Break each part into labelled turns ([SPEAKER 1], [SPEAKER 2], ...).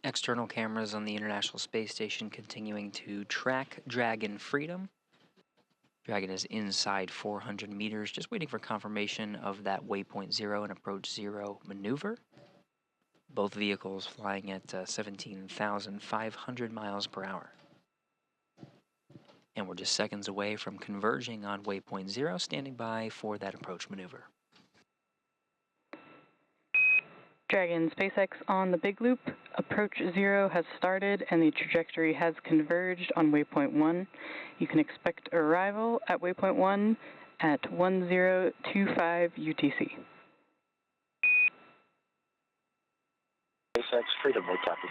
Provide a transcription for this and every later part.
[SPEAKER 1] External cameras on the International Space Station continuing to track Dragon Freedom. Dragon is inside 400 meters, just waiting for confirmation of that waypoint 0 and approach 0 maneuver. Both vehicles flying at 17,500 miles per hour. And we're just seconds away from converging on waypoint 0, standing by for that approach maneuver.
[SPEAKER 2] Dragon, SpaceX on the big loop. Approach 0 has started and the trajectory has converged on waypoint 1. You can expect arrival at waypoint 1 at 1025 UTC.
[SPEAKER 3] SpaceX Freedom, we copy.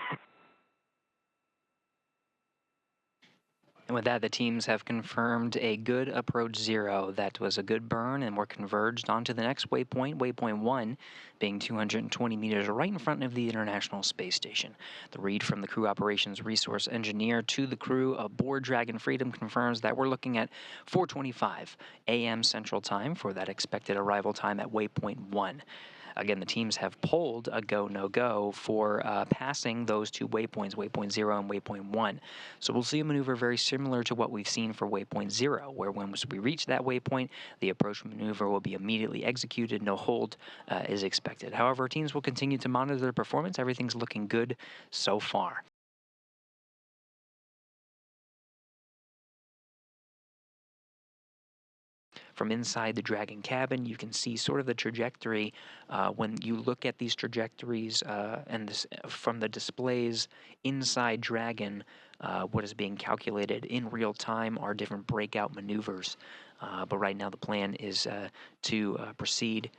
[SPEAKER 1] And with that, the teams have confirmed a good approach 0. That was a good burn, and we're converged onto the next waypoint, waypoint 1, being 220 meters right in front of the International Space Station. The read from the crew operations resource engineer to the crew aboard Dragon Freedom confirms that we're looking at 4:25 a.m. Central Time for that expected arrival time at waypoint 1. Again, the teams have polled a go, no-go for passing those two waypoints, waypoint 0 and waypoint 1. So we'll see a maneuver very similar to what we've seen for waypoint 0, where once we reach that waypoint, the approach maneuver will be immediately executed. No hold is expected. However, teams will continue to monitor their performance. Everything's looking good so far. From inside the Dragon cabin, you can see sort of the trajectory. When you look at these trajectories from the displays inside Dragon, what is being calculated in real time are different breakout maneuvers. But right now the plan is to proceed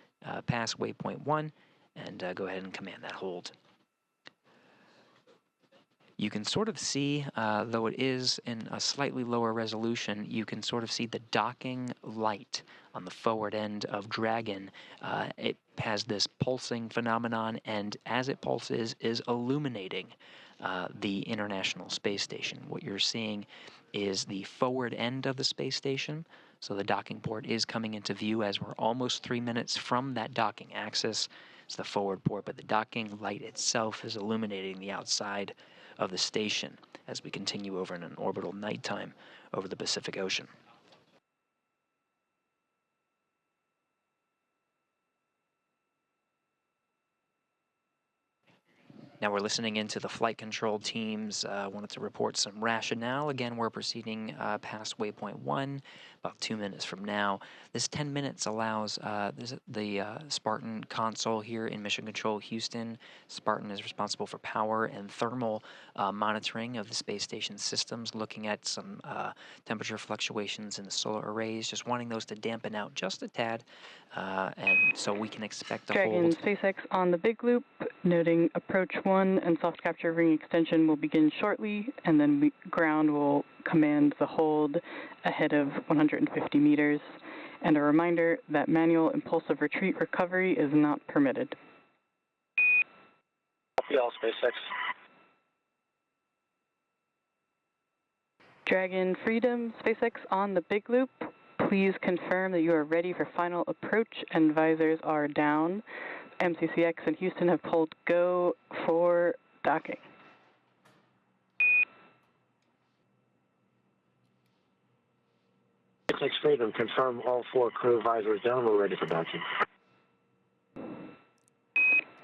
[SPEAKER 1] past waypoint 1 and go ahead and command that hold. You can sort of see, though it is in a slightly lower resolution, you can sort of see the docking light on the forward end of Dragon. It has this pulsing phenomenon, and as it pulses, is illuminating the International Space Station. What you're seeing is the forward end of the space station. So the docking port is coming into view as we're almost 3 minutes from that docking axis. It's the forward port, but the docking light itself is illuminating the outside of the station as we continue over in an orbital nighttime over the Pacific Ocean. Now we're listening into the flight control teams. Wanted to report some rationale. Again, we're proceeding past waypoint 1, about 2 minutes from now. This 10 minutes allows the Spartan console here in Mission Control Houston. Spartan is responsible for power and thermal monitoring of the space station systems, looking at some temperature fluctuations in the solar arrays, just wanting those to dampen out just a tad, and so we can expect a
[SPEAKER 2] Dragon,
[SPEAKER 1] hold.
[SPEAKER 2] SpaceX on the big loop, noting approach 1 and soft capture ring extension will begin shortly, and then ground will command the hold ahead of 150 meters. And a reminder that manual impulsive retreat recovery is not permitted.
[SPEAKER 3] Copy all, SpaceX.
[SPEAKER 2] Dragon Freedom, SpaceX on the big loop. Please confirm that you are ready for final approach and visors are down. MCCX and Houston have pulled go for docking.
[SPEAKER 3] SpaceX Freedom, confirm all 4 crew visors down. We're ready for docking.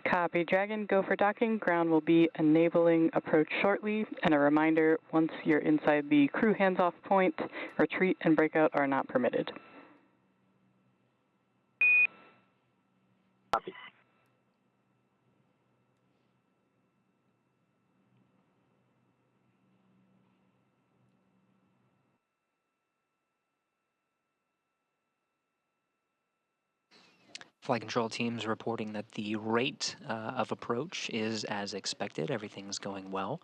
[SPEAKER 2] Copy, Dragon, go for docking. Ground will be enabling approach shortly. And a reminder, once you're inside the crew hands-off point, retreat and breakout are not permitted.
[SPEAKER 3] Copy.
[SPEAKER 1] Flight control teams reporting that the rate of approach is as expected. Everything's going well.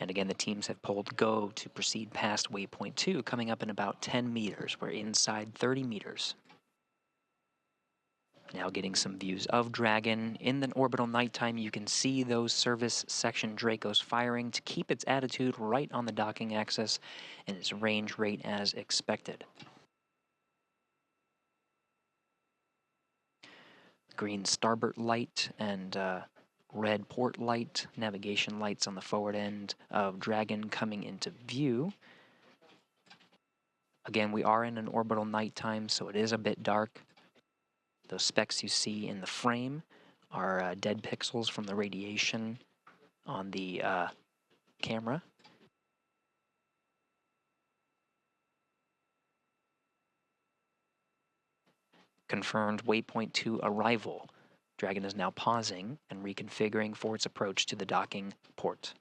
[SPEAKER 1] And again, the teams have pulled go to proceed past waypoint 2, coming up in about 10 meters. We're inside 30 meters. Now getting some views of Dragon. In the orbital nighttime, you can see those service section Dracos firing to keep its attitude right on the docking axis and its range rate as expected. Green starboard light and red port light, navigation lights on the forward end of Dragon coming into view. Again, we are in an orbital nighttime, so it is a bit dark. Those specks you see in the frame are dead pixels from the radiation on the camera. Confirmed waypoint 2 arrival. Dragon is now pausing and reconfiguring for its approach to the docking port.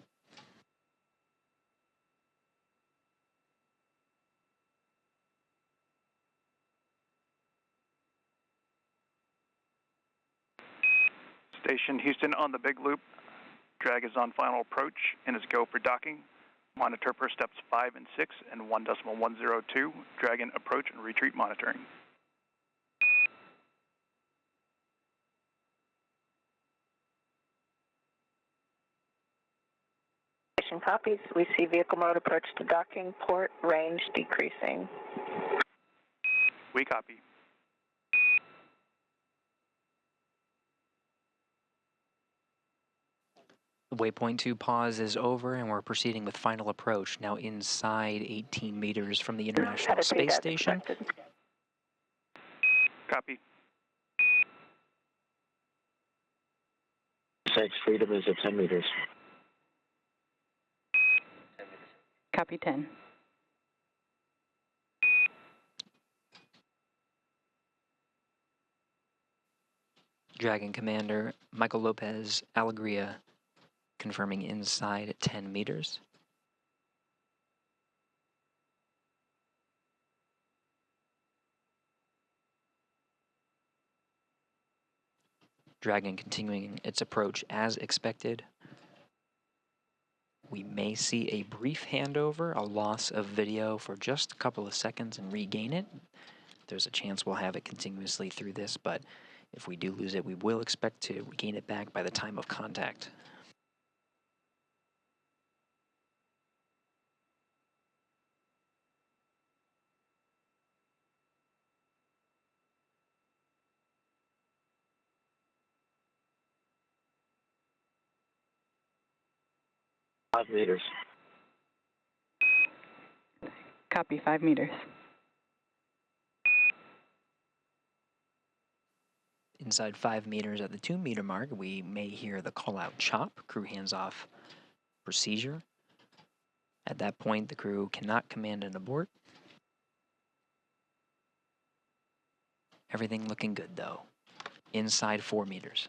[SPEAKER 4] Station Houston on the big loop. Drag is on final approach and is go for docking. Monitor per steps 5 and 6 and 1.102. Dragon approach and retreat monitoring.
[SPEAKER 5] Station copies. We see vehicle mode approach to docking port, range decreasing.
[SPEAKER 4] We copy.
[SPEAKER 1] Waypoint 2 pause is over and we're proceeding with final approach, now inside 18 meters from the International Space Station.
[SPEAKER 4] Copy.
[SPEAKER 3] SpaceX Freedom is at 10 meters.
[SPEAKER 2] Copy 10.
[SPEAKER 1] Dragon Commander Michael Lopez-Alegria confirming inside 10 meters. Dragon continuing its approach as expected. We may see a brief handover, a loss of video for just a couple of seconds and regain it. There's a chance we'll have it continuously through this, but if we do lose it, we will expect to regain it back by the time of contact.
[SPEAKER 3] Five meters.
[SPEAKER 2] Copy 5 meters.
[SPEAKER 1] Inside 5 meters at the 2 meter mark, we may hear the call out chop, crew hands off procedure. At that point, the crew cannot command an abort. Everything looking good though. Inside 4 meters.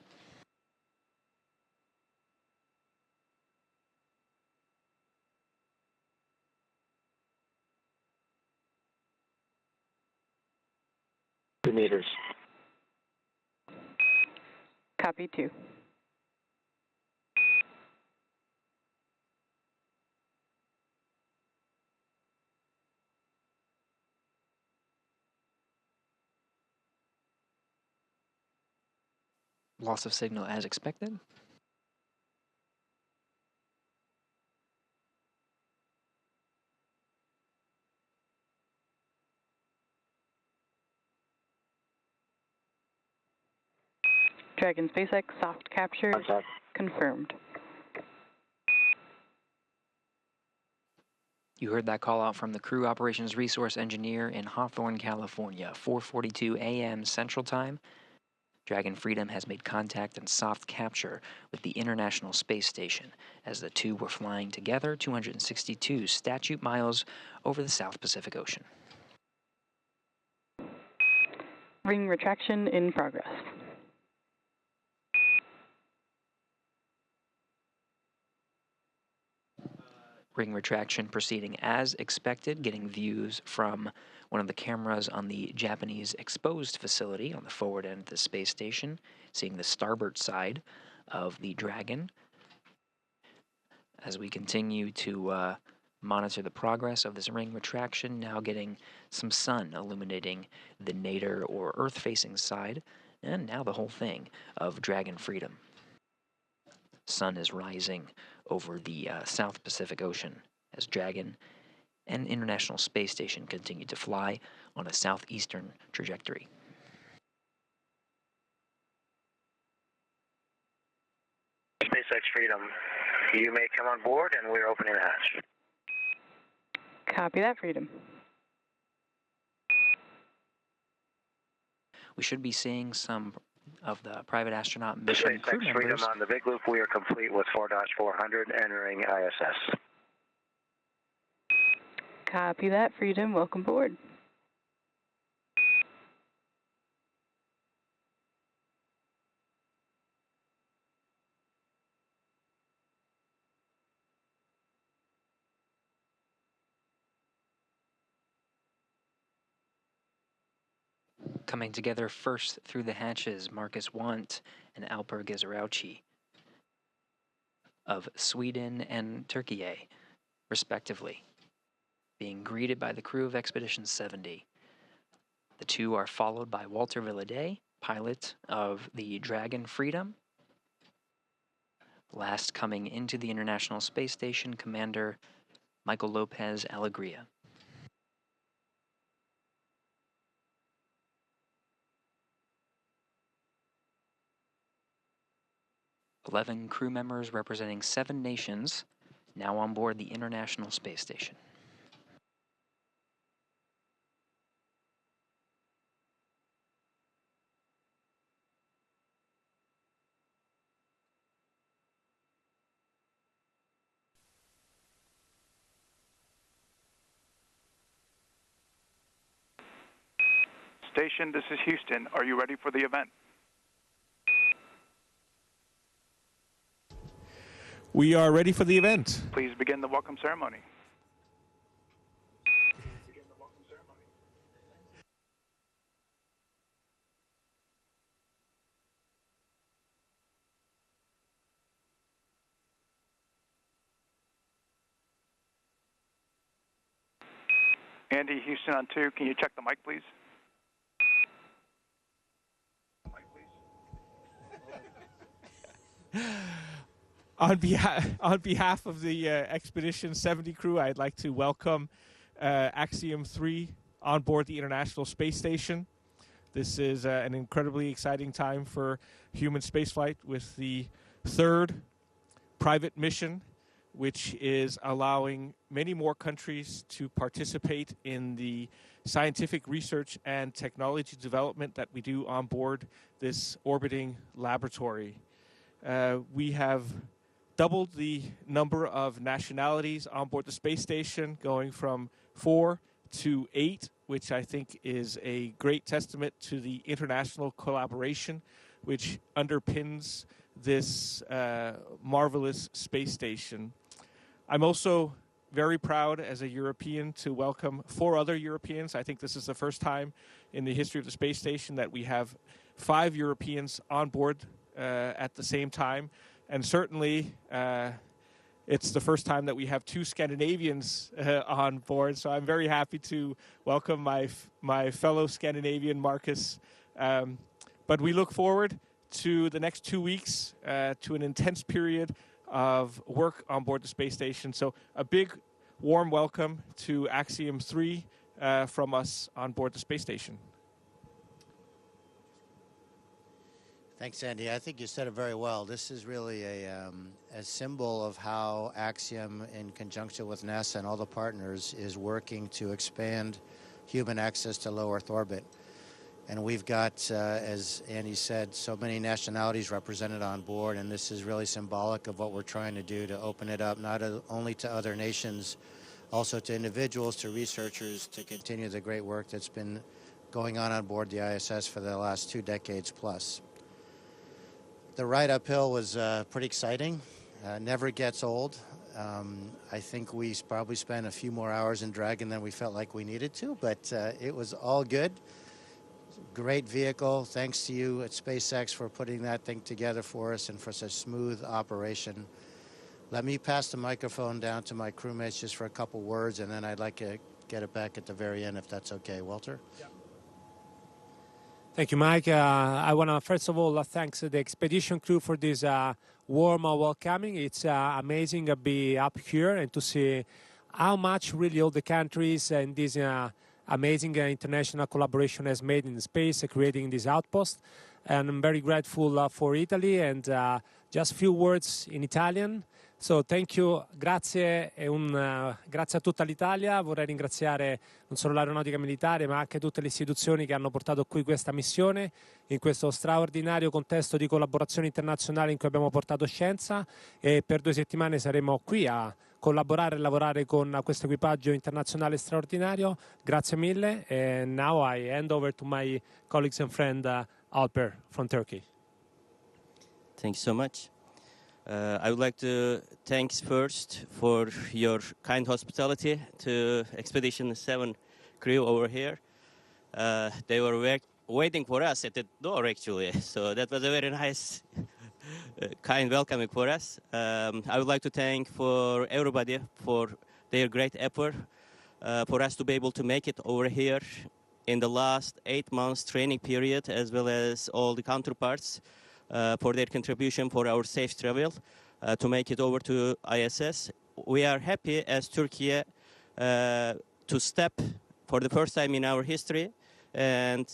[SPEAKER 3] Meters.
[SPEAKER 2] Copy 2.
[SPEAKER 1] Loss of signal as expected.
[SPEAKER 2] Dragon SpaceX soft capture
[SPEAKER 3] Contact.
[SPEAKER 2] confirmed.
[SPEAKER 1] You heard that call out from the Crew Operations Resource Engineer in Hawthorne, California, 4:42 a.m. Central Time. Dragon Freedom has made contact and soft capture with the International Space Station as the two were flying together 262 statute miles over the South Pacific Ocean.
[SPEAKER 2] Ring retraction in progress.
[SPEAKER 1] Ring retraction proceeding as expected, getting views from one of the cameras on the Japanese exposed facility on the forward end of the space station, seeing the starboard side of the Dragon. As we continue to monitor the progress of this ring retraction, now getting some sun illuminating the nadir or Earth-facing side, and now the whole thing of Dragon Freedom. Sun is rising over the South Pacific Ocean as Dragon and International Space Station continue to fly on a southeastern trajectory.
[SPEAKER 3] SpaceX Freedom. You may come on board, and we're opening the hatch.
[SPEAKER 2] Copy that, Freedom.
[SPEAKER 1] We should be seeing some of the private astronaut mission crew
[SPEAKER 3] SpaceX
[SPEAKER 1] members.
[SPEAKER 3] Freedom on the big loop. We are complete with 4-400 entering ISS.
[SPEAKER 2] Copy that, Freedom. Welcome aboard.
[SPEAKER 1] Coming together first through the hatches, Marcus Wandt and Alper Gezeravci of Sweden and Turkey, respectively, being greeted by the crew of Expedition 70. The two are followed by Walter Villadei, pilot of the Dragon Freedom. Last coming into the International Space Station, Commander Michael Lopez-Alegria. "11 crew members representing 7 nations now on board the International Space Station.
[SPEAKER 4] Station, this is Houston. Are you ready for the event?
[SPEAKER 6] We are ready for the event.
[SPEAKER 4] Please begin the welcome ceremony. Andy, Houston on 2. Can you check the mic, please?
[SPEAKER 6] On behalf of the Expedition 70 crew, I'd like to welcome Axiom 3 on board the International Space Station. This is an incredibly exciting time for human spaceflight with the 3rd private mission, which is allowing many more countries to participate in the scientific research and technology development that we do on board this orbiting laboratory. We have doubled the number of nationalities on board the space station, going from 4 to 8, which I think is a great testament to the international collaboration which underpins this marvelous space station. I'm also very proud as a European to welcome 4 other Europeans. I think this is the first time in the history of the space station that we have 5 Europeans on board at the same time. And certainly it's the first time that we have 2 Scandinavians on board. So I'm very happy to welcome my fellow Scandinavian, Marcus. But we look forward to the next 2 weeks, to an intense period of work on board the space station. So a big warm welcome to Axiom 3 from us on board the space station.
[SPEAKER 7] Thanks, Andy. I think you said it very well. This is really a symbol of how Axiom, in conjunction with NASA and all the partners, is working to expand human access to low Earth orbit. And we've got, as Andy said, so many nationalities represented on board, and this is really symbolic of what we're trying to do to open it up not only to other nations, also to individuals, to researchers, to continue the great work that's been going on board the ISS for the last 2 decades plus. The ride uphill was pretty exciting. Never gets old. I think we probably spent a few more hours in Dragon than we felt like we needed to, but it was all good. Great vehicle. Thanks to you at SpaceX for putting that thing together for us and for such smooth operation. Let me pass the microphone down to my crewmates just for a couple words, and then I'd like to get it back at the very end, if that's okay. Walter? Yeah.
[SPEAKER 8] Thank you, Mike. I want to, first of all, thank the expedition crew for this warm welcoming. It's amazing to be up here and to see how much really all the countries and this amazing international collaboration has made in space, creating this outpost. and I'm very grateful for Italy, and just few words in Italian. So thank you, grazie grazie a tutta l'Italia. Vorrei ringraziare non solo l'aeronautica militare ma anche tutte le istituzioni che hanno portato qui questa missione in questo straordinario contesto di collaborazione internazionale in cui abbiamo portato scienza, e per 2 settimane saremo qui a collaborare e lavorare con questo equipaggio internazionale straordinario. Grazie mille, and now I hand over to my colleagues and friend Alper from Turkey.
[SPEAKER 9] Thank you so much. I would like to thank first for your kind hospitality to Expedition 7 crew over here. They were waiting for us at the door, actually, so that was a very nice, kind welcoming for us. I would like to thank for everybody for their great effort for us to be able to make it over here in the last 8 months training period, as well as all the counterparts for their contribution for our safe travel to make it over to ISS. We are happy as Turkey to step for the first time in our history, and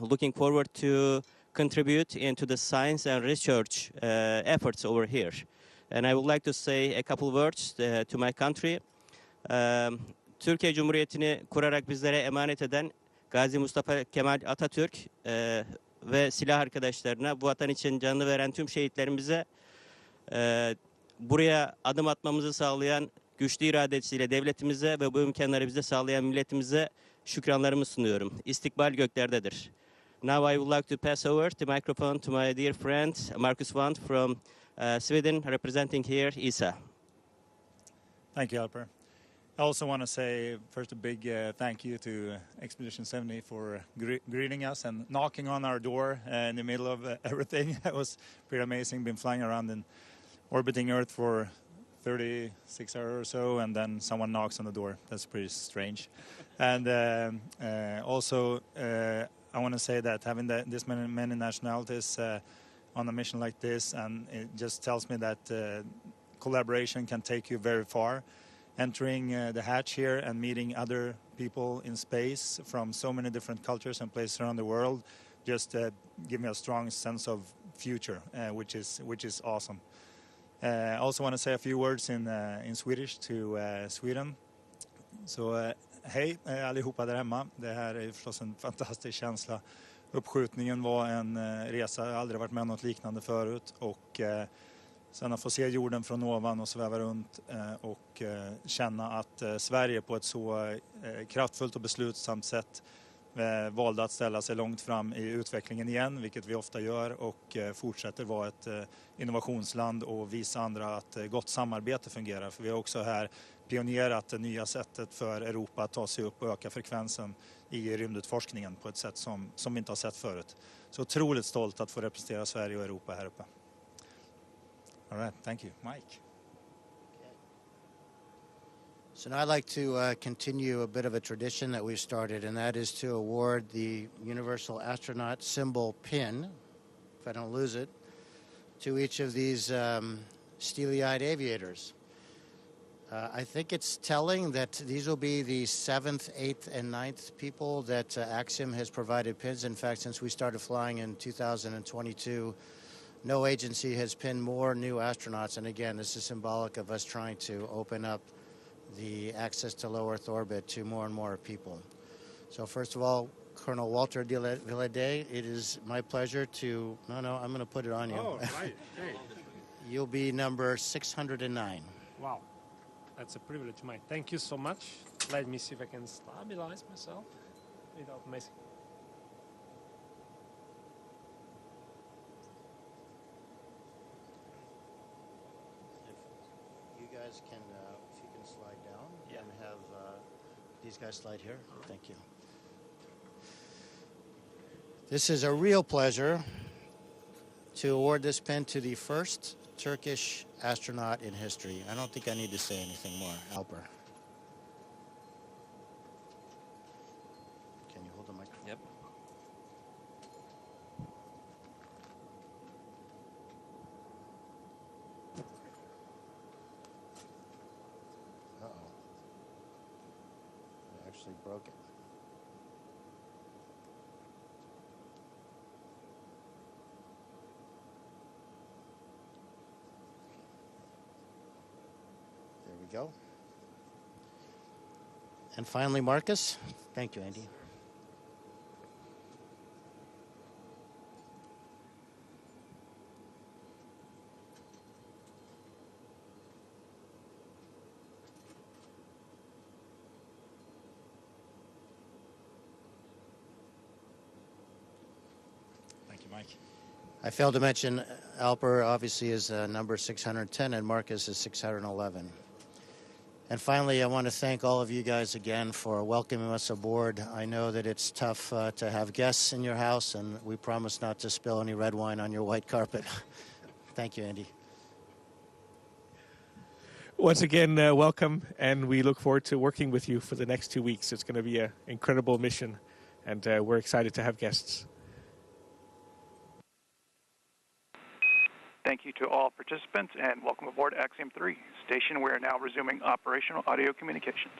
[SPEAKER 9] looking forward to contribute into the science and research efforts over here. And I would like to say a couple words to my country. Türkiye Cumhuriyeti'ni kurarak bizlere emanet eden Gazi Mustafa Kemal Atatürk ve silah arkadaşlarına, bu vatan için canını veren tüm şehitlerimize, buraya adım atmamızı sağlayan güçlü iradesiyle devletimize ve bu imkanları bize sağlayan milletimize şükranlarımı sunuyorum. İstikbal göklerdedir. Now I would like to pass over the microphone to my dear friend Marcus Wandt from Sweden, representing here ESA.
[SPEAKER 10] Thank you, Alper. I also want to say first a big thank you to Expedition 70 for greeting us and knocking on our door in the middle of everything. It was pretty amazing. Been flying around and orbiting Earth for 36 hours or so, and then someone knocks on the door. That's pretty strange. And also, I want to say that having this many nationalities on a mission like this, and it just tells me that collaboration can take you very far. Entering the hatch here and meeting other people in space from so many different cultures and places around the world just give me a strong sense of future, which is awesome. I also want to say a few words in Swedish to Sweden. Så hej allihopa där hemma. Det här är förstås en fantastisk känsla. Uppskjutningen var en resa, jag har aldrig varit med om något liknande förut, och sen att få se jorden från ovan och sväva runt och känna att Sverige på ett så kraftfullt och beslutsamt sätt valde att ställa sig långt fram i utvecklingen igen, vilket vi ofta gör, och fortsätter vara ett innovationsland och visa andra att gott samarbete fungerar. För vi har också här pionerat det nya sättet för Europa att ta sig upp och öka frekvensen i rymdutforskningen på ett sätt som vi inte har sett förut. Så otroligt stolt att få representera Sverige och Europa här uppe. All right, thank you. Mike.
[SPEAKER 7] Okay. So now I'd like to continue a bit of a tradition that we've started, and that is to award the Universal Astronaut symbol pin, if I don't lose it, to each of these steely-eyed aviators. I think it's telling that these will be the 7th, 8th, and 9th people that Axiom has provided pins. In fact, since we started flying in 2022, no agency has pinned more new astronauts. And again, this is symbolic of us trying to open up the access to low Earth orbit to more and more people. So first of all, Colonel Walter Villadei, it is my pleasure to... No, I'm going to put it on you.
[SPEAKER 8] Oh, right. Great.
[SPEAKER 7] You'll be number 609.
[SPEAKER 8] Wow. That's a privilege, Mike. Thank you so much. Let me see if I can stabilize myself without messing.
[SPEAKER 7] If you guys can, if you can slide down and have these guys slide here. Thank you. This is a real pleasure to award this pin to the first Turkish astronaut in history. I don't think I need to say anything more. Alper. Can you hold the microphone?
[SPEAKER 9] Yep.
[SPEAKER 7] Uh-oh. I actually broke it. go. And finally, Marcus. Thank you, Andy.
[SPEAKER 10] Thank you, Mike.
[SPEAKER 7] I failed to mention Alper obviously is number 610 and Marcus is 611. And finally, I want to thank all of you guys again for welcoming us aboard. I know that it's tough to have guests in your house, and we promise not to spill any red wine on your white carpet. Thank you, Andy.
[SPEAKER 6] Once again, welcome, and we look forward to working with you for the next 2 weeks. It's going to be an incredible mission, and we're excited to have guests.
[SPEAKER 4] Thank you to all participants, and welcome aboard Axiom 3 station. We are now resuming operational audio communications.